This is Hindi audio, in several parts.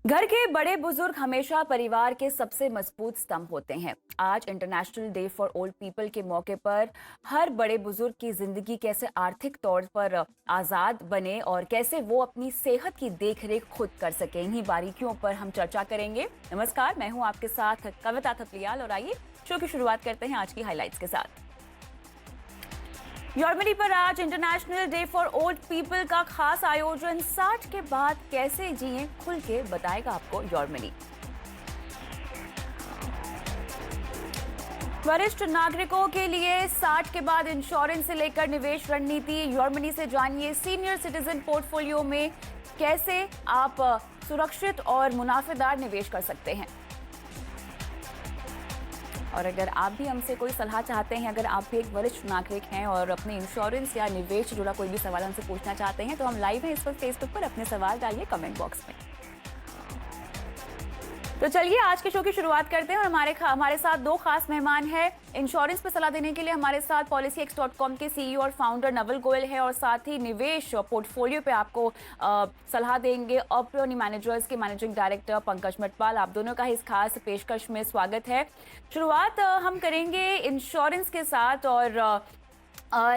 घर के बड़े बुजुर्ग हमेशा परिवार के सबसे मजबूत स्तंभ होते हैं। आज international day for old people के मौके पर हर बड़े बुजुर्ग की जिंदगी कैसे आर्थिक तौर पर आजाद बने और कैसे वो अपनी सेहत की देखरेख खुद कर सके, इन्हीं बारीकियों पर हम चर्चा करेंगे। नमस्कार, मैं हूं आपके साथ कविता थपलियाल और आइए शो की शुरुआत करते हैं आज की हाइलाइट्स के साथ। जर्मनी पर आज international day for old people का खास आयोजन। 60 के बाद कैसे जिएं खुल के बताएगा आपको जर्मनी। वरिष्ठ नागरिकों के लिए 60 के बाद इंश्योरेंस से लेकर निवेश रणनीति, जर्मनी से जानिए सीनियर सिटीजन पोर्टफोलियो में कैसे आप सुरक्षित और मुनाफेदार निवेश कर सकते हैं। और अगर आप भी हमसे कोई सलाह चाहते हैं, अगर आप भी एक वरिष्ठ नागरिक हैं और अपने इंश्योरेंस या निवेश से जुड़ा कोई भी सवाल हमसे पूछना चाहते हैं, तो हम लाइव हैं इस वक्त फेसबुक पर। अपने सवाल डालिए कमेंट बॉक्स में। तो चलिए आज के शो की शुरुआत करते हैं और हमारे साथ दो खास मेहमान हैं। इंश्योरेंस पर सलाह देने के लिए हमारे साथ PolicyX.com के CEO और फाउंडर नवल गोयल है और साथ ही निवेश पोर्टफोलियो पे आपको सलाह देंगे अपनी मैनेजर्स के मैनेजिंग डायरेक्टर पंकज मटवाल। आप दोनों का इस खास पेशकश में स्वागत है। शुरुआत हम करेंगे इंश्योरेंस के साथ और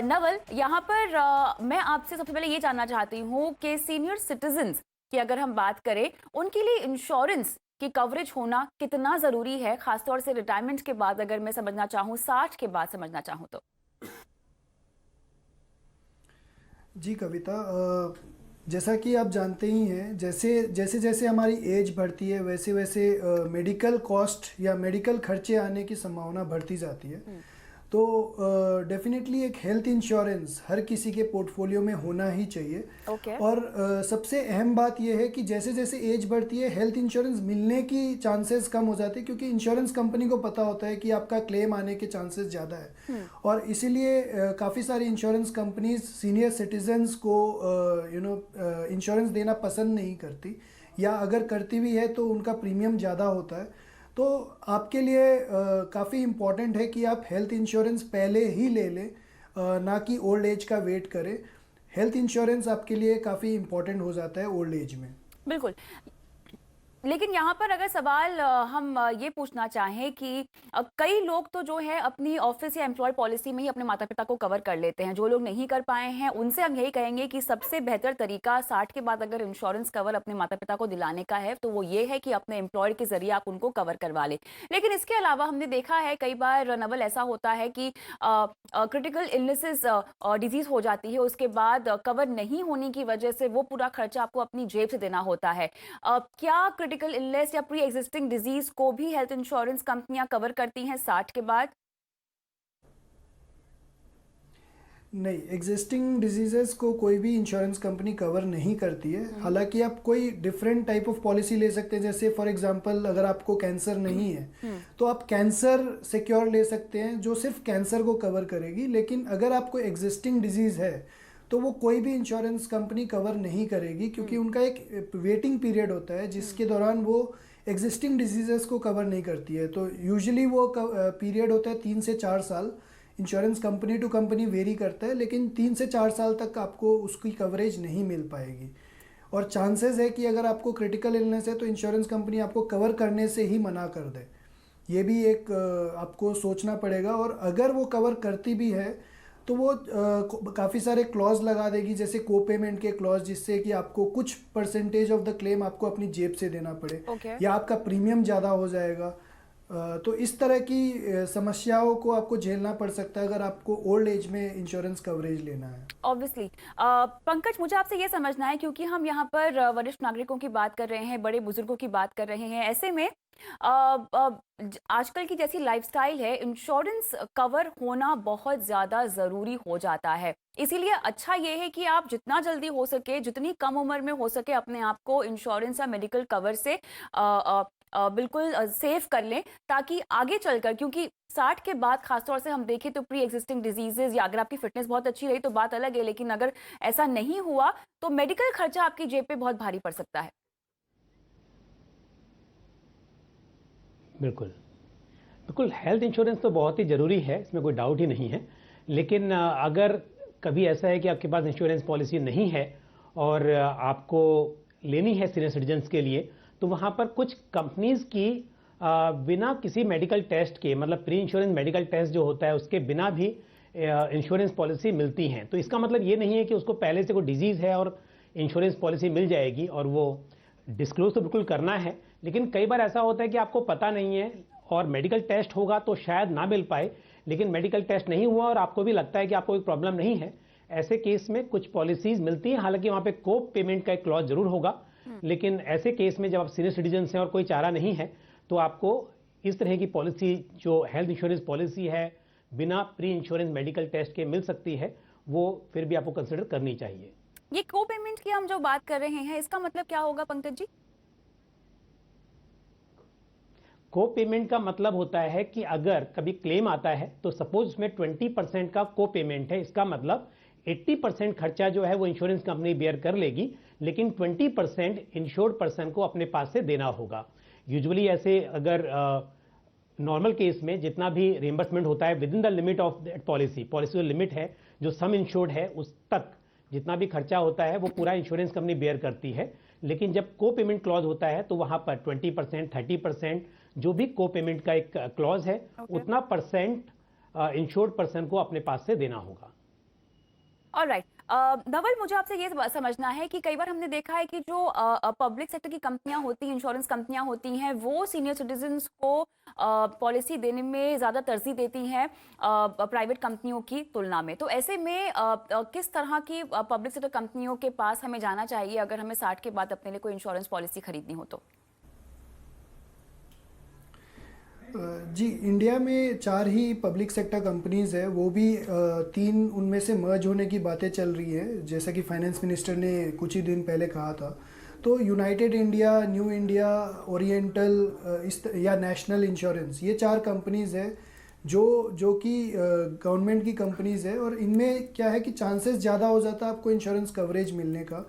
नवल, यहाँ पर मैं आपसे सबसे पहले ये जानना चाहती हूँ कि सीनियर सिटीजन्स की अगर हम बात करें, उनके लिए इंश्योरेंस की कवरेज होना कितना जरूरी है, खासतौर से रिटायरमेंट के बाद अगर मैं समझना चाहूँ, 60 के बाद समझना चाहूँ तो। जी कविता, जैसा कि आप जानते ही हैं, जैसे जैसे जैसे हमारी एज बढ़ती है वैसे वैसे मेडिकल कॉस्ट या मेडिकल खर्चे आने की संभावना बढ़ती जाती है। तो डेफिनेटली एक हेल्थ इंश्योरेंस हर किसी के पोर्टफोलियो में होना ही चाहिए। और सबसे अहम बात यह है कि जैसे जैसे एज बढ़ती है हेल्थ इंश्योरेंस मिलने की चांसेस कम हो जाते हैं, क्योंकि इंश्योरेंस कंपनी को पता होता है कि आपका क्लेम आने के चांसेस ज़्यादा है। और इसीलिए काफ़ी सारी इंश्योरेंस कंपनीज सीनियर सिटीजन्स को इंश्योरेंस देना पसंद नहीं करती, या अगर करती भी है तो उनका प्रीमियम ज़्यादा होता है। तो आपके लिए काफ़ी इम्पॉर्टेंट है कि आप हेल्थ इंश्योरेंस पहले ही ले लें, ना कि ओल्ड एज का वेट करें। हेल्थ इंश्योरेंस आपके लिए काफ़ी इम्पॉर्टेंट हो जाता है ओल्ड एज में। बिल्कुल, लेकिन यहाँ पर अगर सवाल हम ये पूछना चाहें कि कई लोग तो जो है अपनी ऑफिस या एम्प्लॉय पॉलिसी में ही अपने माता पिता को कवर कर लेते हैं। जो लोग नहीं कर पाए हैं उनसे हम यही कहेंगे कि सबसे बेहतर तरीका 60 के बाद अगर इंश्योरेंस कवर अपने माता पिता को दिलाने का है तो वो ये है कि अपने एम्प्लॉयर के जरिए आप उनको कवर करवा लें। लेकिन इसके अलावा हमने देखा है कई बार नवल ऐसा होता है कि क्रिटिकल इलनेसेस डिजीज हो जाती है, उसके बाद कवर नहीं होने की वजह से वो पूरा खर्चा आपको अपनी जेब से देना होता है। क्या क्रिटिकल इलनेस या प्री एग्जिस्टिंग डिजीज को भी हेल्थ इंश्योरेंस कंपनियां कवर करती हैं 60 के बाद? नहीं, एग्जिस्टिंग डिजीजेस को कोई भी इंश्योरेंस कंपनी कवर नहीं करती है। हालांकि आप कोई डिफरेंट टाइप ऑफ पॉलिसी ले सकते हैं, जैसे फॉर एग्जांपल अगर आपको कैंसर नहीं है तो आप कैंसर सिक्योर ले सकते हैं जो सिर्फ कैंसर को कवर करेगी। लेकिन अगर आपको एग्जिस्टिंग डिजीज है तो वो कोई भी इंश्योरेंस कंपनी कवर नहीं करेगी, क्योंकि उनका एक वेटिंग पीरियड होता है जिसके दौरान वो एग्जिस्टिंग डिजीजेस को कवर नहीं करती है। तो यूजुअली वो पीरियड होता है 3 से 4 साल। Insurance company to company vary करता है, लेकिन 3 से 4 साल तक आपको उसकी कवरेज नहीं मिल पाएगी। और चांसेस है कि अगर आपको क्रिटिकल इलनेस है तो इंश्योरेंस कंपनी आपको कवर करने से ही मना कर दे। ये भी एक आपको सोचना पड़ेगा। और अगर वो कवर करती भी है तो वो काफ़ी सारे क्लॉज लगा देगी, जैसे को पेमेंट के क्लॉज, जिससे कि आपको कुछ परसेंटेज ऑफ द क्लेम आपको अपनी जेब से देना पड़े या आपका प्रीमियम ज़्यादा हो जाएगा। तो इस तरह की समस्याओं को आपको झेलना पड़ सकता है अगर आपको ओल्ड एज में इंश्योरेंस कवरेज लेना है। ऑब्वियसली पंकज, मुझे आपसे ये समझना है, क्योंकि हम यहाँ पर वरिष्ठ नागरिकों की बात कर रहे हैं, बड़े बुजुर्गों की बात कर रहे हैं, ऐसे में आजकल की जैसी लाइफस्टाइल है, इंश्योरेंस कवर होना बहुत ज्यादा जरूरी हो जाता है। इसीलिए अच्छा ये है कि आप जितना जल्दी हो सके, जितनी कम उम्र में हो सके, अपने आप को इंश्योरेंस या मेडिकल कवर से बिल्कुल सेव कर लें, ताकि आगे चलकर, क्योंकि 60 के बाद खासतौर से हम देखें तो प्री एग्जिस्टिंग डिजीजेज, या अगर आपकी फिटनेस बहुत अच्छी रही तो बात अलग है, लेकिन अगर ऐसा नहीं हुआ तो मेडिकल खर्चा आपकी जेब पे बहुत भारी पड़ सकता है। बिल्कुल बिल्कुल, हेल्थ इंश्योरेंस तो बहुत ही ज़रूरी है, इसमें कोई डाउट ही नहीं है। लेकिन अगर कभी ऐसा है कि आपके पास इंश्योरेंस पॉलिसी नहीं है और आपको लेनी है सीनियर सिटीजन्स के लिए, तो वहाँ पर कुछ कंपनीज की बिना किसी मेडिकल टेस्ट के, मतलब प्री इंश्योरेंस मेडिकल टेस्ट जो होता है उसके बिना भी इंश्योरेंस पॉलिसी मिलती हैं। तो इसका मतलब ये नहीं है कि उसको पहले से कोई डिजीज़ है और इंश्योरेंस पॉलिसी मिल जाएगी, और वो डिस्क्लोज तो बिल्कुल करना है, लेकिन कई बार ऐसा होता है कि आपको पता नहीं है और मेडिकल टेस्ट होगा तो शायद ना मिल पाए, लेकिन मेडिकल टेस्ट नहीं हुआ और आपको भी लगता है कि आपको कोई प्रॉब्लम नहीं है। ऐसे केस में कुछ पॉलिसीज मिलती हैं, हालांकि वहाँ पे को पेमेंट का एक क्लॉज जरूर होगा, लेकिन ऐसे केस में जब आप सीनियर सिटीजन हैं और कोई चारा नहीं है तो आपको इस तरह की पॉलिसी जो हेल्थ इंश्योरेंस पॉलिसी है बिना प्री इंश्योरेंस मेडिकल टेस्ट के मिल सकती है, वो फिर भी आपको कंसिडर करनी चाहिए। ये को पेमेंट की हम जो बात कर रहे हैं, इसका मतलब क्या होगा पंकज जी? को पेमेंट का मतलब होता है कि अगर कभी क्लेम आता है तो सपोज उसमें 20% का को पेमेंट है, इसका मतलब 80% खर्चा जो है वो इंश्योरेंस कंपनी बेयर कर लेगी, लेकिन 20% इंश्योर्ड पर्सन को अपने पास से देना होगा। यूजुअली ऐसे अगर नॉर्मल केस में जितना भी रिएंबर्समेंट होता है with in the limit of that policy जो लिमिट है, जो सम इंश्योर्ड है उस तक जितना भी खर्चा होता है वो पूरा इंश्योरेंस कंपनी बेयर करती है। लेकिन जब को पेमेंट क्लॉज होता है तो वहां पर 20%, 30% जो भी को पेमेंट का एक क्लॉज है, उतना परसेंट इंश्योर्ड पर्सन को अपने पास से देना होगा। ऑलराइट, नवल, मुझे आपसे ये समझना है कि कई बार हमने देखा है कि जो पब्लिक सेक्टर की कंपनियां होती हैं, इंश्योरेंस कंपनियां होती हैं, वो सीनियर सिटीजन्स को पॉलिसी देने में ज़्यादा तरजीह देती हैं प्राइवेट कंपनियों की तुलना में। तो ऐसे में किस तरह की पब्लिक सेक्टर कंपनियों के पास हमें जाना चाहिए अगर हमें 60 के बाद अपने लिए कोई इंश्योरेंस पॉलिसी खरीदनी हो तो? जी, इंडिया में 4 ही पब्लिक सेक्टर कंपनीज है, वो भी 3 उनमें से मर्ज होने की बातें चल रही है, जैसा कि फाइनेंस मिनिस्टर ने कुछ ही दिन पहले कहा था। तो United India, new India, oriental या नेशनल इंश्योरेंस, ये 4 कंपनीज है जो कि गवर्नमेंट की कंपनीज है, और इनमें क्या है कि चांसेस ज़्यादा हो जाता है आपको इंश्योरेंस कवरेज मिलने का,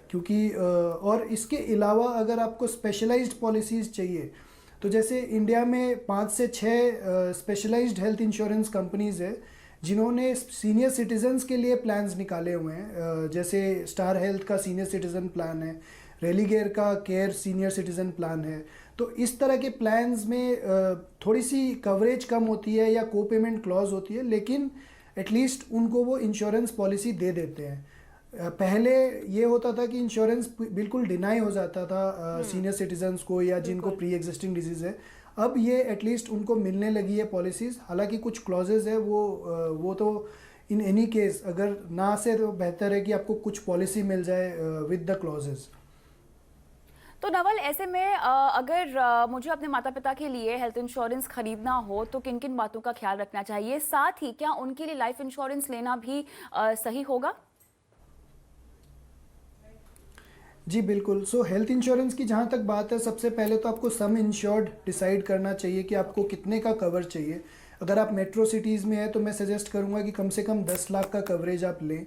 क्योंकि और इसके अलावा अगर आपको स्पेशलाइज्ड पॉलिसीज़ चाहिए तो जैसे इंडिया में 5 से 6 स्पेशलाइज्ड हेल्थ इंश्योरेंस कंपनीज है जिन्होंने सीनियर सिटीजन्स के लिए प्लान्स निकाले हुए हैं, जैसे स्टार हेल्थ का सीनियर सिटीजन प्लान है, रेलीगेयर का केयर सीनियर सिटीजन प्लान है। तो इस तरह के प्लान्स में थोड़ी सी कवरेज कम होती है या को पेमेंट क्लॉज होती है, लेकिन एटलीस्ट उनको वो इंश्योरेंस पॉलिसी दे देते हैं। पहले ये होता था कि इंश्योरेंस बिल्कुल डिनाई हो जाता था सीनियर सिटीजन्स को या जिनको प्री एग्जिस्टिंग डिजीज़ है। अब ये एटलीस्ट उनको मिलने लगी है पॉलिसीज़, हालांकि कुछ क्लॉजेज है वो तो इन एनी केस अगर ना से तो बेहतर है कि आपको कुछ पॉलिसी मिल जाए विद द क्लॉजेज। तो नवल, ऐसे में अगर मुझे अपने माता पिता के लिए हेल्थ इंश्योरेंस खरीदना हो तो किन किन बातों का ख्याल रखना चाहिए? साथ ही क्या उनके लिए लाइफ इंश्योरेंस लेना भी सही होगा? जी बिल्कुल। सो हेल्थ इंश्योरेंस की जहाँ तक बात है, सबसे पहले तो आपको सम इंश्योर्ड डिसाइड करना चाहिए कि आपको कितने का कवर चाहिए। अगर आप मेट्रो सिटीज़ में हैं तो मैं सजेस्ट करूँगा कि कम से कम 10 लाख का कवरेज आप लें।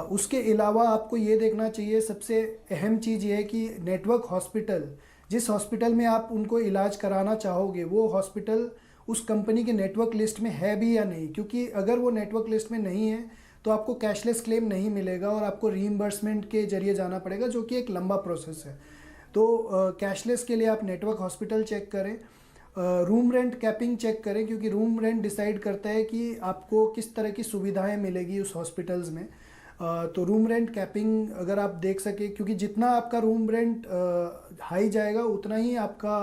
उसके अलावा आपको ये देखना चाहिए, सबसे अहम चीज़ ये है कि नेटवर्क हॉस्पिटल, जिस हॉस्पिटल में आप उनको इलाज कराना चाहोगे वो हॉस्पिटल उस कंपनी के नेटवर्क लिस्ट में है भी या नहीं, क्योंकि अगर वो नेटवर्क लिस्ट में नहीं है तो आपको कैशलेस क्लेम नहीं मिलेगा और आपको रीइंबर्समेंट के जरिए जाना पड़ेगा, जो कि एक लंबा प्रोसेस है। तो कैशलेस के लिए आप नेटवर्क हॉस्पिटल चेक करें, रूम रेंट कैपिंग चेक करें, क्योंकि रूम रेंट डिसाइड करता है कि आपको किस तरह की सुविधाएं मिलेगी उस हॉस्पिटल्स में। तो रूम रेंट कैपिंग अगर आप देख सके, क्योंकि जितना आपका रूम रेंट हाई जाएगा उतना ही आपका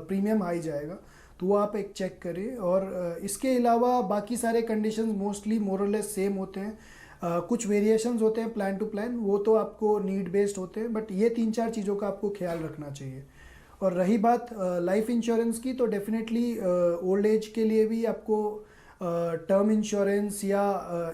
प्रीमियम हाई जाएगा, तो वो आप एक चेक करें। और इसके अलावा बाकी सारे कंडीशंस मोस्टली मोरलेस सेम होते हैं। कुछ वेरिएशंस होते हैं प्लान टू प्लान, वो तो आपको नीड बेस्ड होते हैं, बट ये 3-4 चीज़ों का आपको ख्याल रखना चाहिए। और रही बात लाइफ इंश्योरेंस की, तो डेफिनेटली ओल्ड एज के लिए भी आपको टर्म इंश्योरेंस या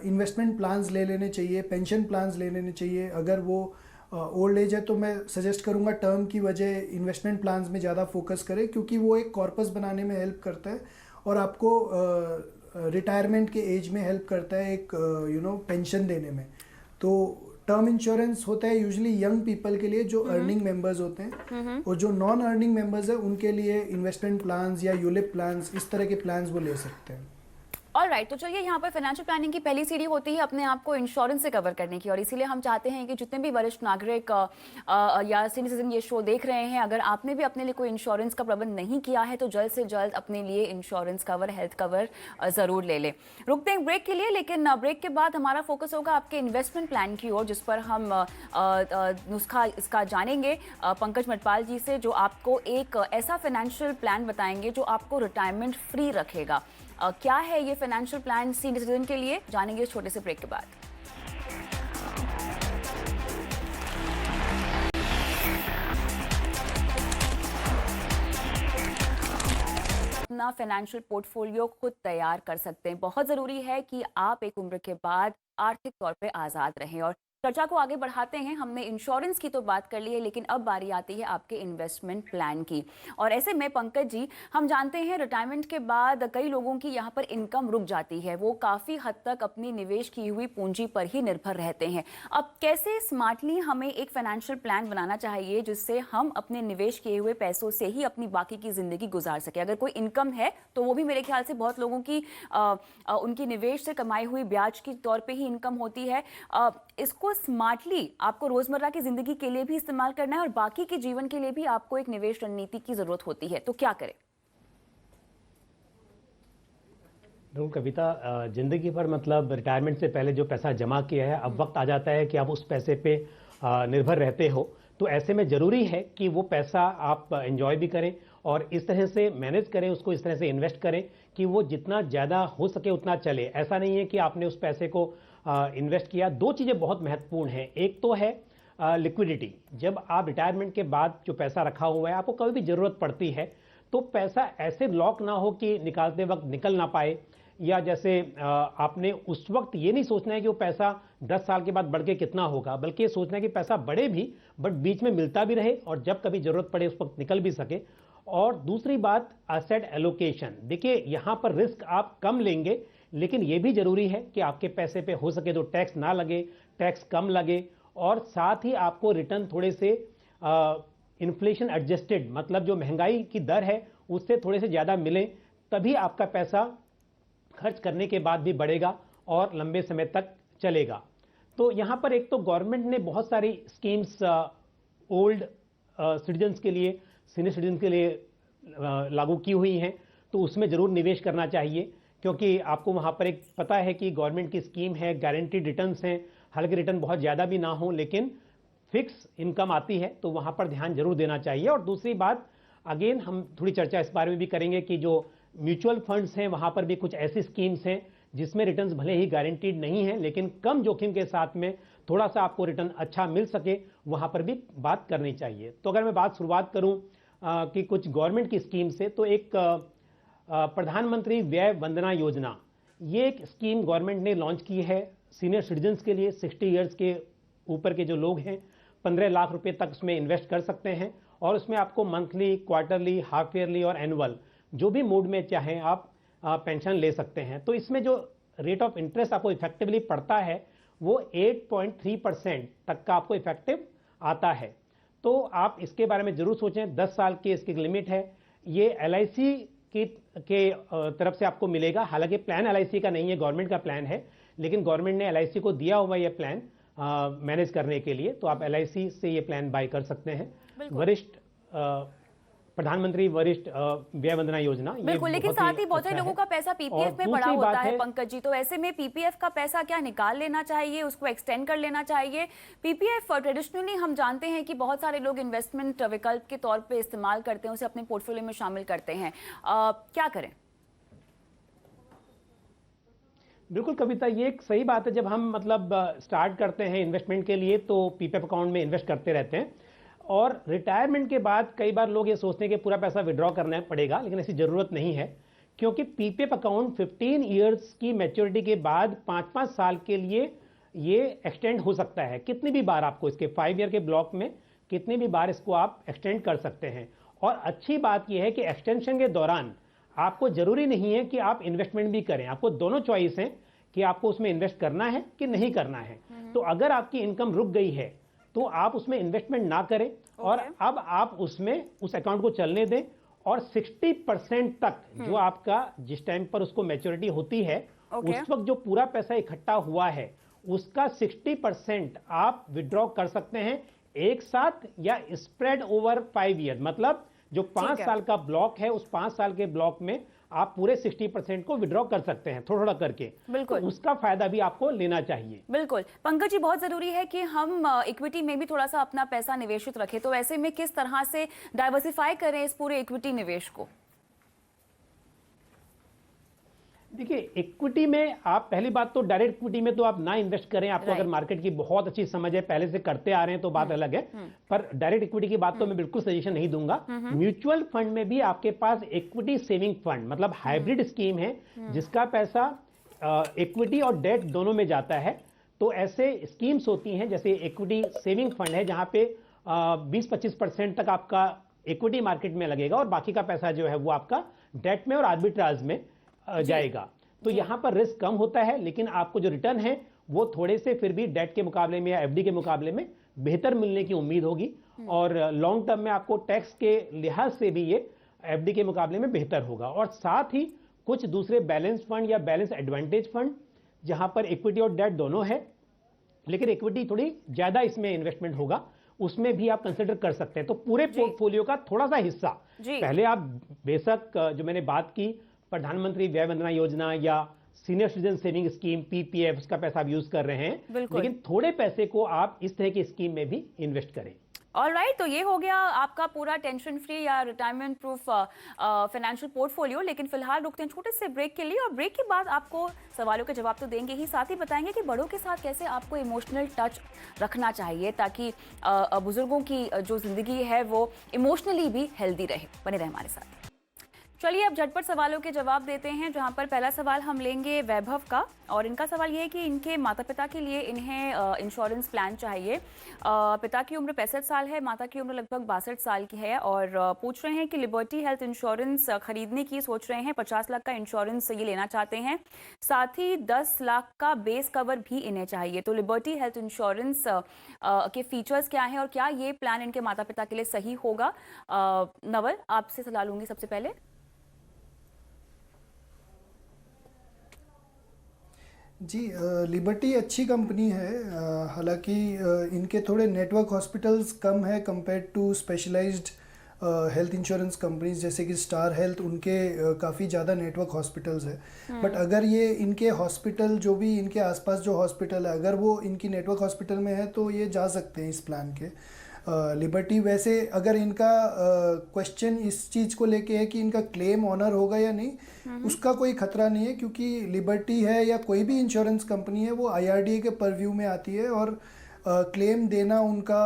इन्वेस्टमेंट प्लान्स ले लेने चाहिए, पेंशन प्लान्स ले लेने चाहिए। अगर वो ओल्ड एज है तो मैं सजेस्ट करूँगा टर्म की वजह इन्वेस्टमेंट प्लान्स में ज़्यादा फोकस करें, क्योंकि वो एक कॉर्पस बनाने में हेल्प करता है और आपको रिटायरमेंट के एज में हेल्प करता है एक पेंशन देने में। तो टर्म इंश्योरेंस होता है यूजुअली यंग पीपल के लिए जो अर्निंग मेंबर्स होते हैं, और जो नॉन अर्निंग मेंबर्स हैं उनके लिए इन्वेस्टमेंट प्लान्स या यूलिप प्लान्स, इस तरह के प्लान्स वो ले सकते हैं। ऑलराइट, तो चलिए यहाँ पर फाइनेंशियल प्लानिंग की पहली सीढ़ी होती है अपने आप को इंश्योरेंस से कवर करने की, और इसीलिए हम चाहते हैं कि जितने भी वरिष्ठ नागरिक या सीनियर सिटीजन ये शो देख रहे हैं, अगर आपने भी अपने लिए कोई इंश्योरेंस का प्रबंध नहीं किया है तो जल्द से जल्द अपने लिए इंश्योरेंस कवर, हेल्थ कवर ज़रूर ले लें। रुकते हैं ब्रेक के लिए, लेकिन ब्रेक के बाद हमारा फोकस होगा आपके इन्वेस्टमेंट प्लान की ओर, जिस पर हम नुस्खा इसका जानेंगे पंकज मटपाल जी से, जो आपको एक ऐसा फाइनेंशियल प्लान बताएंगे जो आपको रिटायरमेंट फ्री रखेगा। क्या है ये फाइनेंशियल प्लान सीनियर सिटीजन के लिए, जानेंगे इस छोटे से ब्रेक के बाद। अपना फाइनेंशियल पोर्टफोलियो खुद तैयार कर सकते हैं। बहुत ज़रूरी है कि आप एक उम्र के बाद आर्थिक तौर पे आज़ाद रहें। और चर्चा को आगे बढ़ाते हैं। हमने इंश्योरेंस की तो बात कर ली है, लेकिन अब बारी आती है आपके इन्वेस्टमेंट प्लान की। और ऐसे में पंकज जी, हम जानते हैं रिटायरमेंट के बाद कई लोगों की यहाँ पर इनकम रुक जाती है, वो काफ़ी हद तक अपनी निवेश की हुई पूंजी पर ही निर्भर रहते हैं। अब कैसे स्मार्टली हमें एक फाइनेंशियल प्लान बनाना चाहिए जिससे हम अपने निवेश किए हुए पैसों से ही अपनी बाकी की ज़िंदगी गुजार सके। अगर कोई इनकम है तो वो भी मेरे ख्याल से बहुत लोगों की उनकी निवेश से कमाई हुई ब्याज के तौर पर ही इनकम होती है। इसको स्मार्टली आपको रोजमर्रा की जिंदगी के लिए भी इस्तेमाल करना है और बाकी के जीवन के लिए भी आपको एक निवेश रणनीति की जरूरत होती है, तो क्या करें? बिल्कुल कविता, जिंदगी भर मतलब रिटायरमेंट से पहले जो पैसा जमा किया है, अब वक्त आ जाता है कि आप उस पैसे पे निर्भर रहते हो। तो ऐसे में जरूरी है कि वो पैसा आप एंजॉय भी करें और इस तरह से मैनेज करें, उसको इस तरह से इन्वेस्ट करें कि वो जितना ज़्यादा हो सके उतना चले। ऐसा नहीं है कि आपने उस पैसे को इन्वेस्ट किया। दो चीज़ें बहुत महत्वपूर्ण हैं। एक तो है लिक्विडिटी। जब आप रिटायरमेंट के बाद जो पैसा रखा हुआ है, आपको कभी भी ज़रूरत पड़ती है तो पैसा ऐसे लॉक ना हो कि निकालते वक्त निकल ना पाए, या जैसे आपने उस वक्त ये नहीं सोचना है कि वो पैसा 10 साल के बाद बढ़ के कितना होगा, बल्कि ये सोचना है कि पैसा बढ़े भी बट बीच में मिलता भी रहे और जब कभी ज़रूरत पड़े उस वक्त निकल भी सके। और दूसरी बात, एसेट एलोकेशन। देखिए, यहाँ पर रिस्क आप कम लेंगे, लेकिन ये भी जरूरी है कि आपके पैसे पे हो सके तो टैक्स ना लगे, टैक्स कम लगे, और साथ ही आपको रिटर्न थोड़े से इन्फ्लेशन एडजस्टेड, मतलब जो महंगाई की दर है उससे थोड़े से ज़्यादा मिले, तभी आपका पैसा खर्च करने के बाद भी बढ़ेगा और लंबे समय तक चलेगा। तो यहाँ पर एक तो गवर्नमेंट ने बहुत सारी स्कीम्स ओल्ड सिटीजन्स के लिए, सीनियर सिटीजन के लिए लागू की हुई हैं, तो उसमें ज़रूर निवेश करना चाहिए, क्योंकि आपको वहाँ पर एक पता है कि गवर्नमेंट की स्कीम है, गारंटीड रिटर्न्स हैं। हालांकि रिटर्न बहुत ज़्यादा भी ना हो, लेकिन फिक्स इनकम आती है, तो वहाँ पर ध्यान जरूर देना चाहिए। और दूसरी बात, अगेन हम थोड़ी चर्चा इस बारे में भी करेंगे कि जो म्यूचुअल फंड्स हैं वहाँ पर भी कुछ ऐसी स्कीम्स हैं जिसमें रिटर्न्स भले ही गारंटीड नहीं है, लेकिन कम जोखिम के साथ में थोड़ा सा आपको रिटर्न अच्छा मिल सके, वहाँ पर भी बात करनी चाहिए। तो अगर मैं बात शुरुआत करूँ कि कुछ गवर्नमेंट की स्कीम से, तो एक प्रधानमंत्री व्यय वंदना योजना, ये एक स्कीम गवर्नमेंट ने लॉन्च की है सीनियर सिटीजन्स के लिए। 60 ईयर्स के ऊपर के जो लोग हैं 15 लाख रुपए तक उसमें इन्वेस्ट कर सकते हैं, और उसमें आपको मंथली, क्वार्टरली, हाफ ईयरली और एनुअल, जो भी मूड में चाहें आप पेंशन ले सकते हैं। तो इसमें जो रेट ऑफ इंटरेस्ट आपको इफेक्टिवली पड़ता है वो 8.3% तक का आपको इफेक्टिव आता है। तो आप इसके बारे में जरूर सोचें। 10 साल की इसकी लिमिट है। ये LIC के तरफ से आपको मिलेगा। हालांकि प्लान LIC का नहीं है, गवर्नमेंट का प्लान है, लेकिन गवर्नमेंट ने LIC को दिया हुआ ये प्लान मैनेज करने के लिए, तो आप LIC से ये प्लान बाय कर सकते हैं। वरिष्ठ प्रधानमंत्री वरिष्ठ व्यय वंदना योजना, बिल्कुल, लेकिन साथ ही बहुत सारे लोगों का पैसा PPF में पड़ा होता है पंकज जी, तो ऐसे में PPF का पैसा क्या निकाल लेना चाहिए, उसको एक्सटेंड कर लेना चाहिए? PPF ट्रेडिशनली हम जानते हैं कि बहुत सारे लोग इन्वेस्टमेंट विकल्प के तौर पे इस्तेमाल करते हैं, उसे अपने पोर्टफोलियो में शामिल करते हैं, क्या करें? बिल्कुल कविता, ये एक सही बात है। जब हम मतलब स्टार्ट करते हैं इन्वेस्टमेंट के लिए तो PPF अकाउंट में इन्वेस्ट करते रहते हैं, और रिटायरमेंट के बाद कई बार लोग ये सोचते हैं कि पूरा पैसा विड्रॉ करना पड़ेगा, लेकिन ऐसी ज़रूरत नहीं है, क्योंकि PPF अकाउंट 15 ईयर्स की मैच्योरिटी के बाद 5-5 साल के लिए ये एक्सटेंड हो सकता है। कितनी भी बार आपको इसके 5 ईयर के ब्लॉक में कितनी भी बार इसको आप एक्सटेंड कर सकते हैं। और अच्छी बात यह है कि एक्सटेंशन के दौरान आपको ज़रूरी नहीं है कि आप इन्वेस्टमेंट भी करें, आपको दोनों चॉइस हैं कि आपको उसमें इन्वेस्ट करना है कि नहीं करना है। तो अगर आपकी इनकम रुक गई है तो आप उसमें इन्वेस्टमेंट ना करें, और अब आप उसमें उस अकाउंट को चलने दें और 60% तक जो आपका जिस टाइम पर उसको मैच्योरिटी होती है उस वक्त जो पूरा पैसा इकट्ठा हुआ है उसका 60% आप विड्रॉ कर सकते हैं एक साथ या स्प्रेड ओवर 5 ईयर। मतलब जो 5 साल का ब्लॉक है उस 5 साल के ब्लॉक में आप पूरे 60% को विड्रॉ कर सकते हैं थोड़ा थोड़ा करके। बिल्कुल, तो उसका फायदा भी आपको लेना चाहिए। बिल्कुल पंकज जी, बहुत जरूरी है कि हम इक्विटी में भी थोड़ा सा अपना पैसा निवेशित रखें, तो ऐसे में किस तरह से डाइवर्सिफाई करें इस पूरे इक्विटी निवेश को? देखिए, इक्विटी में आप पहली बात तो डायरेक्ट इक्विटी में तो आप ना इन्वेस्ट करें। आपको अगर मार्केट की बहुत अच्छी समझ है, पहले से करते आ रहे हैं तो बात अलग है, पर डायरेक्ट इक्विटी की बात तो मैं बिल्कुल सजेशन नहीं दूंगा। म्यूचुअल फंड में भी आपके पास इक्विटी सेविंग फंड मतलब हाइब्रिड स्कीम है जिसका पैसा इक्विटी और डेट दोनों में जाता है। तो ऐसे स्कीम्स होती हैं जैसे इक्विटी सेविंग फंड है जहां पे 20-25% तक आपका इक्विटी मार्केट में लगेगा और बाकी का पैसा जो है वो आपका डेट में और आर्बिट्राज में जाएगा। तो यहां पर रिस्क कम होता है, लेकिन आपको जो रिटर्न है वो थोड़े से फिर भी डेट के मुकाबले में या एफडी के मुकाबले में बेहतर मिलने की उम्मीद होगी। और लॉन्ग टर्म में आपको टैक्स के लिहाज से भी ये एफडी के मुकाबले में बेहतर होगा। और साथ ही कुछ दूसरे बैलेंस फंड या बैलेंस एडवांटेज फंड जहां पर इक्विटी और डेट दोनों है, लेकिन इक्विटी थोड़ी ज्यादा इसमें इन्वेस्टमेंट होगा, उसमें भी आप कंसिडर कर सकते हैं। तो पूरे पोर्टफोलियो का थोड़ा सा हिस्सा पहले आप बेशक जो मैंने बात की प्रधानमंत्री व्यय वंदना योजना या senior citizen saving scheme PPF का पैसा आप यूज कर रहे हैं, लेकिन थोड़े पैसे को आप इस तरह की स्कीम में भी इन्वेस्ट करें। ऑलराइट, तो ये हो गया आपका पूरा टेंशन फ्री या रिटायरमेंट प्रूफ फाइनेंशियल पोर्टफोलियो। लेकिन फिलहाल रुकते हैं छोटे से ब्रेक के लिए, और ब्रेक के बाद आपको सवालों के जवाब तो देंगे ही, साथ ही बताएंगे कि बड़ों के साथ कैसे आपको इमोशनल टच रखना चाहिए ताकि बुजुर्गों की जो जिंदगी है वो इमोशनली भी हेल्दी रहे। बने रहे हमारे साथ। चलिए अब झटपट सवालों के जवाब देते हैं, जहां पर पहला सवाल हम लेंगे वैभव का, और इनका सवाल ये है कि इनके माता पिता के लिए इन्हें इंश्योरेंस प्लान चाहिए। पिता की उम्र 65 साल है, माता की उम्र लगभग 62 साल की है, और पूछ रहे हैं कि लिबर्टी हेल्थ इंश्योरेंस खरीदने की सोच रहे हैं। 50 लाख का इंश्योरेंस ये लेना चाहते हैं, साथ ही 10 लाख का बेस कवर भी इन्हें चाहिए। तो लिबर्टी हेल्थ इंश्योरेंस के फीचर्स क्या हैं और क्या ये प्लान इनके माता पिता के लिए सही होगा? नवल, आपसे सलाह लूंगी सबसे पहले। जी, लिबर्टी अच्छी कंपनी है। हालांकि इनके थोड़े नेटवर्क हॉस्पिटल्स कम है compare to specialized health insurance companies जैसे कि स्टार हेल्थ, उनके काफ़ी ज़्यादा नेटवर्क हॉस्पिटल्स है। बट अगर ये इनके हॉस्पिटल जो भी इनके आसपास जो हॉस्पिटल है अगर वो इनकी नेटवर्क हॉस्पिटल में है तो ये जा सकते हैं इस प्लान के। लिबर्टी वैसे अगर इनका क्वेश्चन इस चीज़ को लेके है कि इनका क्लेम ऑनर होगा या नहीं, उसका कोई खतरा नहीं है, क्योंकि लिबर्टी है या कोई भी इंश्योरेंस कंपनी है वो आईआरडीए के परव्यू में आती है, और क्लेम देना उनका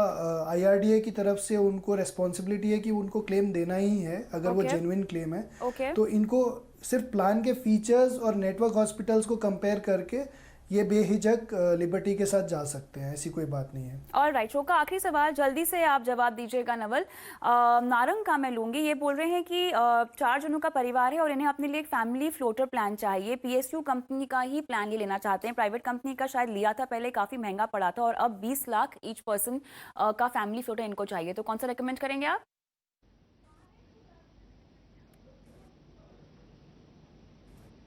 आईआरडीए की तरफ से उनको रेस्पॉन्सिबिलिटी है कि उनको क्लेम देना ही है अगर वो जेन्युइन क्लेम है। तो इनको सिर्फ प्लान के फीचर्स और नेटवर्क हॉस्पिटल्स को कंपेयर करके ये बेहिचक लिबर्टी के साथ जा सकते हैं, ऐसी कोई बात नहीं है। ऑलराइट, शो का आखिरी सवाल जल्दी से आप जवाब दीजिएगा नवल। नारंग का मैं लूंगी। ये बोल रहे हैं कि 4 जनों का परिवार है और इन्हें अपने लिए एक फैमिली फ्लोटर प्लान चाहिए। पीएसयू कंपनी का ही प्लान ये लेना चाहते हैं। प्राइवेट कंपनी का शायद लिया था पहले, काफी महंगा पड़ा था, और अब 20 लाख ईच पर्सन का फैमिली फ्लोटर इनको चाहिए। तो कौन सा रेकमेंड करेंगे आप?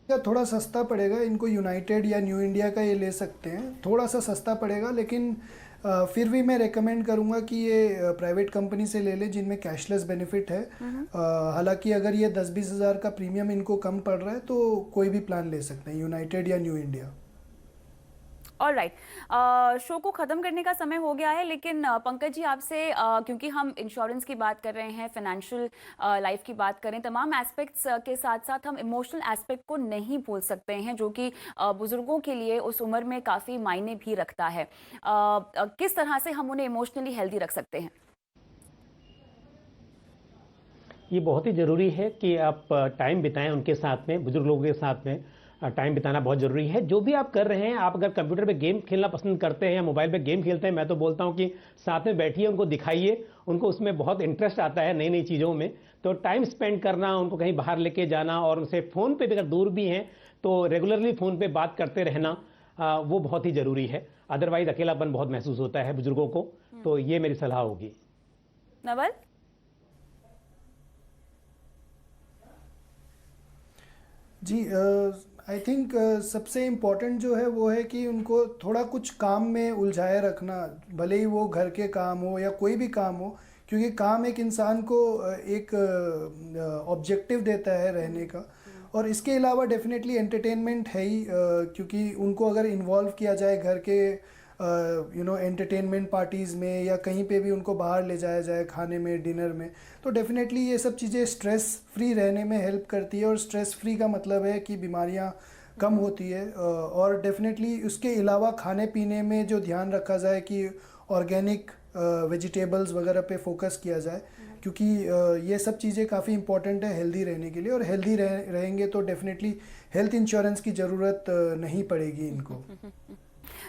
थोड़ा सस्ता पड़ेगा इनको, यूनाइटेड या न्यू इंडिया का ये ले सकते हैं, थोड़ा सा सस्ता पड़ेगा, लेकिन फिर भी मैं रेकमेंड करूंगा कि ये प्राइवेट कंपनी से ले ले जिनमें कैशलेस बेनिफिट है। हालांकि अगर ये 10-20 हज़ार का प्रीमियम इनको कम पड़ रहा है तो कोई भी प्लान ले सकते हैं, यूनाइटेड या न्यू इंडिया। ऑलराइट, शो को ख़त्म करने का समय हो गया है, लेकिन पंकज जी आपसे क्योंकि हम इंश्योरेंस की बात कर रहे हैं, फाइनेंशियल लाइफ की बात करें, तमाम एस्पेक्ट्स के साथ साथ हम इमोशनल एस्पेक्ट को नहीं भूल सकते हैं, जो कि बुजुर्गों के लिए उस उम्र में काफ़ी मायने भी रखता है। किस तरह से हम उन्हें इमोशनली हेल्दी रख सकते हैं? ये बहुत ही ज़रूरी है कि आप टाइम बिताएं उनके साथ में, बुजुर्ग लोगों के साथ में टाइम बिताना बहुत ज़रूरी है। जो भी आप कर रहे हैं, आप अगर कंप्यूटर पे गेम खेलना पसंद करते हैं या मोबाइल पे गेम खेलते हैं, मैं तो बोलता हूं कि साथ में बैठिए, उनको दिखाइए, उनको उसमें बहुत इंटरेस्ट आता है नई नई चीज़ों में। तो टाइम स्पेंड करना, उनको कहीं बाहर लेके जाना, और उनसे फ़ोन पे भी अगर दूर भी हैं तो रेगुलरली फ़ोन पे बात करते रहना वो बहुत ही ज़रूरी है। अदरवाइज़ अकेलापन बहुत महसूस होता है बुजुर्गों को। तो ये मेरी सलाह होगी। नवल? जी, आई थिंक सबसे इम्पोर्टेंट जो है वो है कि उनको थोड़ा कुछ काम में उलझाए रखना, भले ही वो घर के काम हो या कोई भी काम हो, क्योंकि काम एक इंसान को एक ऑब्जेक्टिव देता है रहने का। और इसके अलावा डेफिनेटली एंटरटेनमेंट है ही, क्योंकि उनको अगर इन्वॉल्व किया जाए घर के एंटरटेनमेंट पार्टीज़ में या कहीं पे भी उनको बाहर ले जाया जाए खाने में, डिनर में, तो डेफिनेटली ये सब चीज़ें स्ट्रेस फ्री रहने में हेल्प करती है। और स्ट्रेस फ्री का मतलब है कि बीमारियां कम होती है। और डेफिनेटली उसके अलावा खाने पीने में जो ध्यान रखा जाए कि ऑर्गेनिक वेजिटेबल्स वगैरह पे फोकस किया जाए, क्योंकि ये सब चीज़ें काफ़ी इंपॉर्टेंट है हेल्दी रहने के लिए। और हेल्दी रहेंगे तो डेफिनेटली हेल्थ इंश्योरेंस की ज़रूरत नहीं पड़ेगी इनको।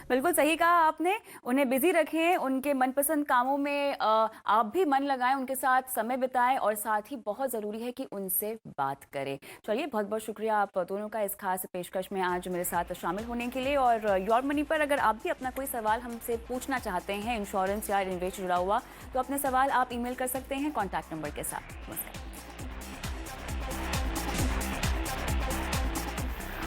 बिल्कुल सही कहा आपने। उन्हें बिजी रखें, उनके मनपसंद कामों में आप भी मन लगाएं, उनके साथ समय बिताएं और साथ ही बहुत ज़रूरी है कि उनसे बात करें। चलिए, बहुत बहुत शुक्रिया आप दोनों का इस खास पेशकश में आज मेरे साथ शामिल होने के लिए। और योर मनी पर अगर आप भी अपना कोई सवाल हमसे पूछना चाहते हैं इंश्योरेंस या इन्वेस्ट जुड़ा हुआ, तो अपने सवाल आप ईमेल कर सकते हैं कॉन्टैक्ट नंबर के साथ। नमस्कार।